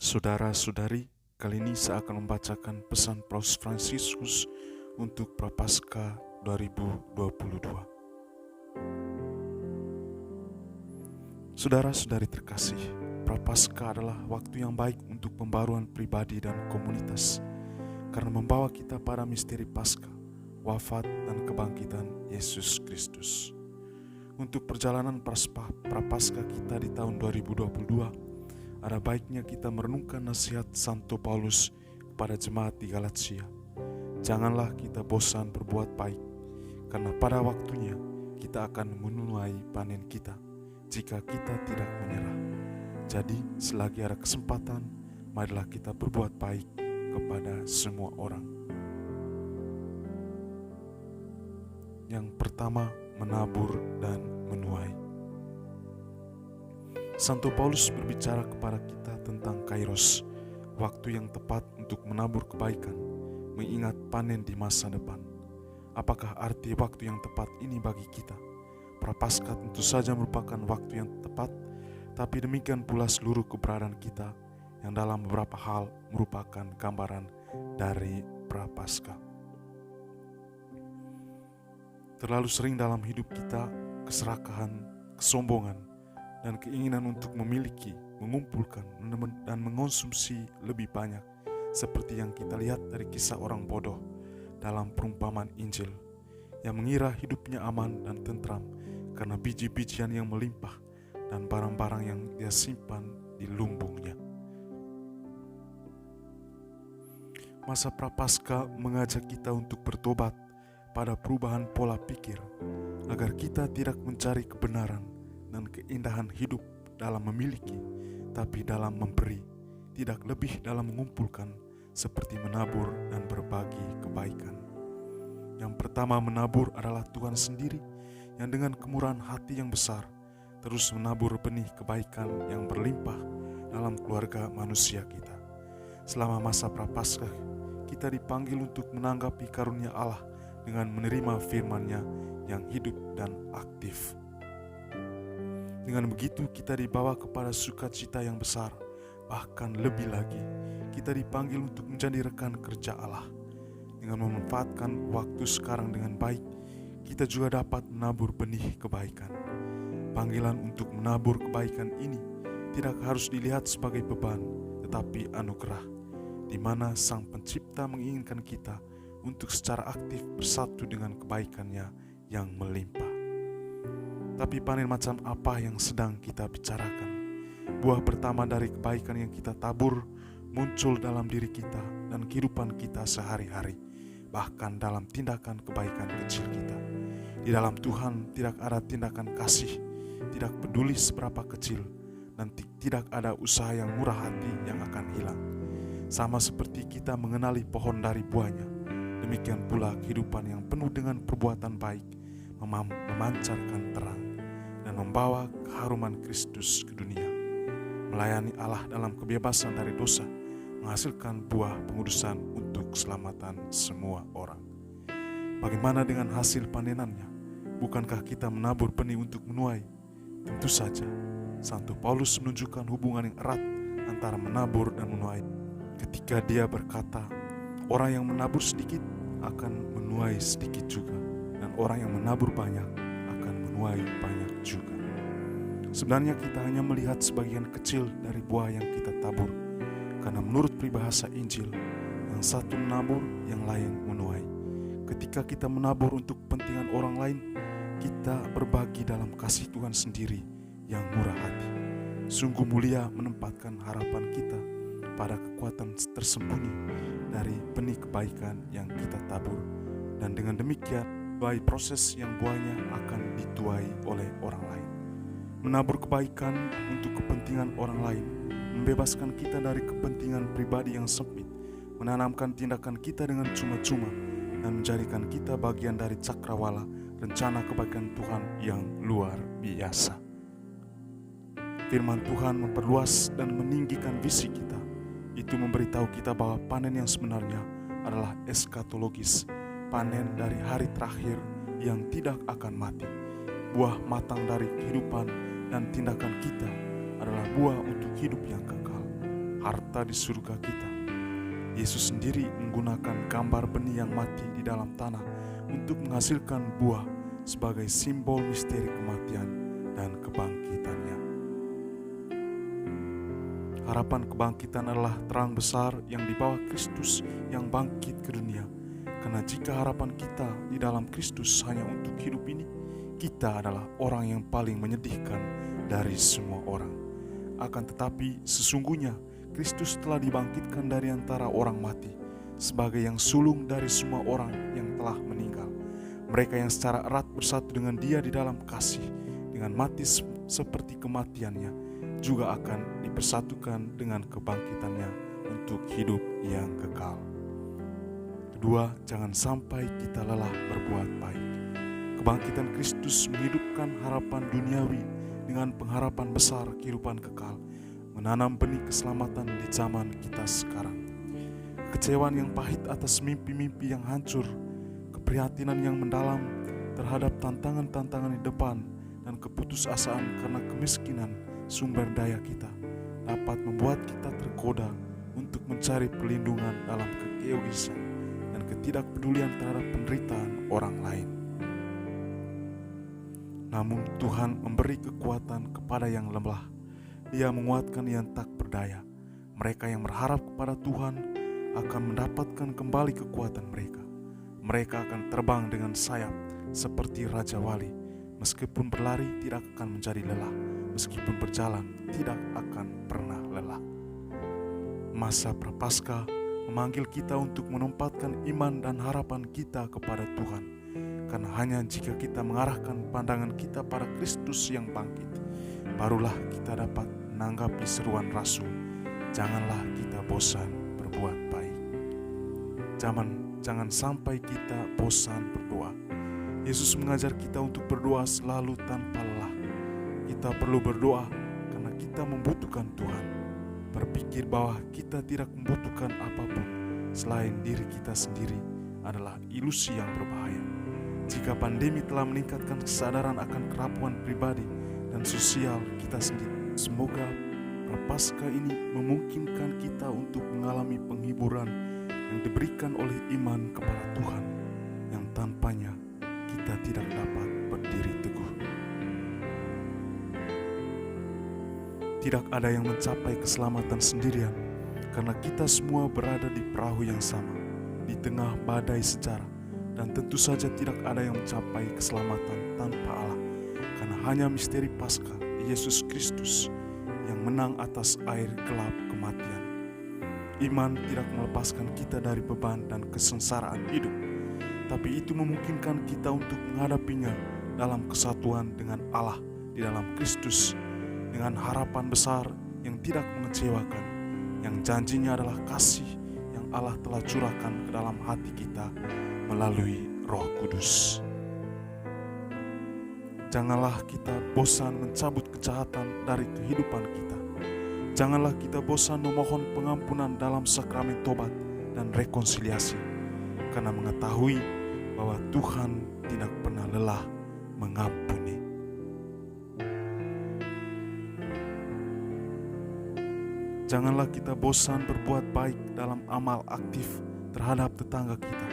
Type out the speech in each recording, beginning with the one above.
Saudara-saudari, kali ini saya akan membacakan pesan Paus Fransiskus untuk Prapaskah 2022. Saudara-saudari terkasih, Prapaskah adalah waktu yang baik untuk pembaruan pribadi dan komunitas, karena membawa kita pada misteri Paskah, wafat dan kebangkitan Yesus Kristus. Untuk perjalanan Prapaskah kita di tahun 2022, ada baiknya kita merenungkan nasihat Santo Paulus kepada jemaat di Galatia. Janganlah kita bosan berbuat baik, karena pada waktunya kita akan menuai panen kita jika kita tidak menyerah. Jadi selagi ada kesempatan, marilah kita berbuat baik kepada semua orang. Yang pertama, menabur dan menuai. Santo Paulus berbicara kepada kita tentang kairos, waktu yang tepat untuk menabur kebaikan, mengingat panen di masa depan. Apakah arti waktu yang tepat ini bagi kita? Prapaskah tentu saja merupakan waktu yang tepat, tapi demikian pula seluruh keberadaan kita yang dalam beberapa hal merupakan gambaran dari Prapaskah. Terlalu sering dalam hidup kita keserakahan, kesombongan, dan keinginan untuk memiliki, mengumpulkan, dan mengonsumsi lebih banyak, seperti yang kita lihat dari kisah orang bodoh dalam perumpamaan Injil, yang mengira hidupnya aman dan tentram karena biji-bijian yang melimpah dan barang-barang yang dia simpan di lumbungnya. Masa Prapaskah mengajak kita untuk bertobat pada perubahan pola pikir, agar kita tidak mencari kebenaran dan keindahan hidup dalam memiliki, tapi dalam memberi, tidak lebih dalam mengumpulkan, seperti menabur dan berbagi kebaikan. Yang pertama menabur adalah Tuhan sendiri, yang dengan kemurahan hati yang besar terus menabur benih kebaikan yang berlimpah dalam keluarga manusia kita. Selama masa Prapaskah, kita dipanggil untuk menanggapi karunia Allah dengan menerima firman-Nya yang hidup dan aktif. Dengan begitu kita dibawa kepada sukacita yang besar. Bahkan lebih lagi, kita dipanggil untuk menjadi rekan kerja Allah. Dengan memanfaatkan waktu sekarang dengan baik, kita juga dapat menabur benih kebaikan. Panggilan untuk menabur kebaikan ini tidak harus dilihat sebagai beban, tetapi anugerah, di mana Sang Pencipta menginginkan kita untuk secara aktif bersatu dengan kebaikan-Nya yang melimpah. Tapi panen macam apa yang sedang kita bicarakan? Buah pertama dari kebaikan yang kita tabur muncul dalam diri kita dan kehidupan kita sehari-hari, bahkan dalam tindakan kebaikan kecil kita. Di dalam Tuhan tidak ada tindakan kasih, tidak peduli seberapa kecil, dan tidak ada usaha yang murah hati yang akan hilang. Sama seperti kita mengenali pohon dari buahnya, demikian pula kehidupan yang penuh dengan perbuatan baik memancarkan terang dan membawa keharuman Kristus ke dunia. Melayani Allah dalam kebebasan dari dosa menghasilkan buah pengudusan untuk keselamatan semua orang. Bagaimana dengan hasil panenannya? Bukankah kita menabur benih untuk menuai? Tentu saja, Santo Paulus menunjukkan hubungan yang erat antara menabur dan menuai. Ketika dia berkata, orang yang menabur sedikit akan menuai sedikit juga, dan orang yang menabur banyak akan menuai banyak juga. Sebenarnya kita hanya melihat sebagian kecil dari buah yang kita tabur, karena menurut peribahasa Injil, yang satu menabur, yang lain menuai. Ketika kita menabur untuk kepentingan orang lain, kita berbagi dalam kasih Tuhan sendiri yang murah hati. Sungguh mulia menempatkan harapan kita pada kekuatan tersembunyi dari benih kebaikan yang kita tabur, dan dengan demikian melalui proses yang buahnya akan dituai oleh orang lain. Menabur kebaikan untuk kepentingan orang lain membebaskan kita dari kepentingan pribadi yang sempit, menanamkan tindakan kita dengan cuma-cuma, dan menjadikan kita bagian dari cakrawala rencana kebaikan Tuhan yang luar biasa. Firman Tuhan memperluas dan meninggikan visi kita. Itu memberitahu kita bahwa panen yang sebenarnya adalah eskatologis, panen dari hari terakhir yang tidak akan mati. Buah matang dari kehidupan dan tindakan kita adalah buah untuk hidup yang kekal. harta di surga kita. Yesus sendiri menggunakan gambar benih yang mati di dalam tanah untuk menghasilkan buah sebagai simbol misteri kematian dan kebangkitannya. Harapan kebangkitan adalah terang besar yang dibawa Kristus yang bangkit ke dunia. Karena jika harapan kita di dalam Kristus hanya untuk hidup ini, kita adalah orang yang paling menyedihkan dari semua orang. Akan tetapi sesungguhnya Kristus telah dibangkitkan dari antara orang mati sebagai yang sulung dari semua orang yang telah meninggal. Mereka yang secara erat bersatu dengan Dia di dalam kasih, dengan mati seperti kematiannya, juga akan dipersatukan dengan kebangkitannya untuk hidup yang kekal. Kedua, jangan sampai kita lelah berbuat baik. Kebangkitan Kristus menghidupkan harapan duniawi dengan pengharapan besar kehidupan kekal, menanam benih keselamatan di zaman kita sekarang. Kekecewaan yang pahit atas mimpi-mimpi yang hancur, keprihatinan yang mendalam terhadap tantangan-tantangan di depan, dan keputusasaan karena kemiskinan sumber daya kita dapat membuat kita tergoda untuk mencari perlindungan dalam keegoisan dan ketidakpedulian terhadap penderitaan orang lain. Namun Tuhan memberi kekuatan kepada yang lemah. Dia menguatkan yang tak berdaya. Mereka yang berharap kepada Tuhan akan mendapatkan kembali kekuatan mereka. Mereka akan terbang dengan sayap seperti Raja Wali. Meskipun berlari tidak akan menjadi lelah. Meskipun berjalan tidak akan pernah lelah. Masa Prapaskah memanggil kita untuk menempatkan iman dan harapan kita kepada Tuhan. Karena hanya jika kita mengarahkan pandangan kita pada Kristus yang bangkit, barulah kita dapat menanggapi seruan Rasul, janganlah kita bosan berbuat baik. Jangan sampai kita bosan berdoa. Yesus mengajar kita untuk berdoa selalu tanpa lelah. Kita perlu berdoa karena kita membutuhkan Tuhan. Berpikir bahwa kita tidak membutuhkan apapun selain diri kita sendiri adalah ilusi yang berbahaya. Jika pandemi telah meningkatkan kesadaran akan kerapuhan pribadi dan sosial kita sendiri, semoga Prapaskah ini memungkinkan kita untuk mengalami penghiburan yang diberikan oleh iman kepada Tuhan, yang tanpanya kita tidak dapat berdiri teguh. Tidak ada yang mencapai keselamatan sendirian, karena kita semua berada di perahu yang sama, di tengah badai sejarah. Dan tentu saja tidak ada yang mencapai keselamatan tanpa Allah, karena hanya misteri Paskah, Yesus Kristus, yang menang atas air gelap kematian. Iman tidak melepaskan kita dari beban dan kesengsaraan hidup, tapi itu memungkinkan kita untuk menghadapinya dalam kesatuan dengan Allah di dalam Kristus, dengan harapan besar yang tidak mengecewakan, yang janjinya adalah kasih yang Allah telah curahkan ke dalam hati kita melalui Roh Kudus. Janganlah kita bosan mencabut kejahatan dari kehidupan kita. Janganlah kita bosan memohon pengampunan dalam sakramen tobat dan rekonsiliasi, karena mengetahui bahwa Tuhan tidak pernah lelah mengampuni. Janganlah kita bosan berbuat baik dalam amal aktif terhadap tetangga kita.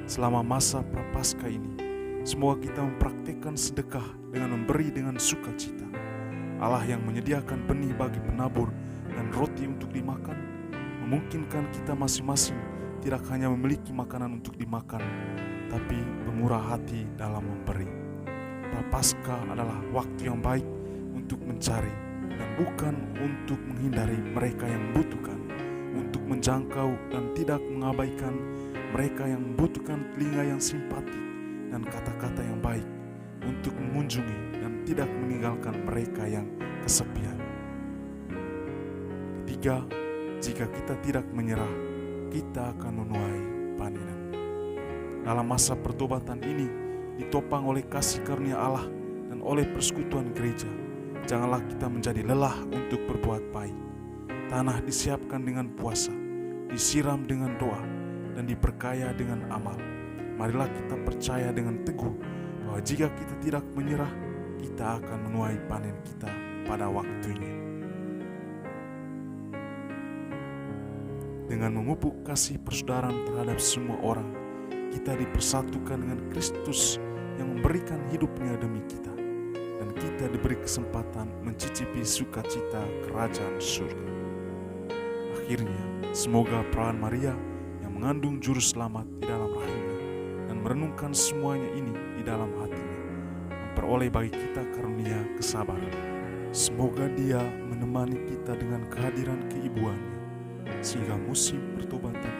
Selama masa Prapaskah ini, semoga kita mempraktikkan sedekah dengan memberi dengan sukacita. Allah yang menyediakan benih bagi penabur dan roti untuk dimakan, memungkinkan kita masing-masing tidak hanya memiliki makanan untuk dimakan, tapi bermurah hati dalam memberi. Prapaskah adalah waktu yang baik untuk mencari dan bukan untuk menghindari mereka yang membutuhkan, untuk menjangkau dan tidak mengabaikan mereka yang membutuhkan telinga yang simpatik dan kata-kata yang baik, untuk mengunjungi dan tidak meninggalkan mereka yang kesepian. Ketiga, jika kita tidak menyerah, kita akan menuai panenan. Dalam masa pertobatan ini, ditopang oleh kasih karunia Allah dan oleh persekutuan gereja, janganlah kita menjadi lelah untuk berbuat baik. Tanah disiapkan dengan puasa, disiram dengan doa, dan diperkaya dengan amal. Marilah kita percaya dengan teguh bahwa jika kita tidak menyerah, kita akan menuai panen kita pada waktunya. Dengan memupuk kasih persaudaraan terhadap semua orang, kita dipersatukan dengan Kristus yang memberikan hidupnya demi kita, dan kita diberi kesempatan mencicipi sukacita kerajaan surga. Akhirnya, semoga perawan Maria yang mengandung juru selamat di dalam rahimnya dan merenungkan semuanya ini di dalam hatinya, memperoleh bagi kita karunia kesabaran. Semoga dia menemani kita dengan kehadiran keibuannya, sehingga musim pertobatan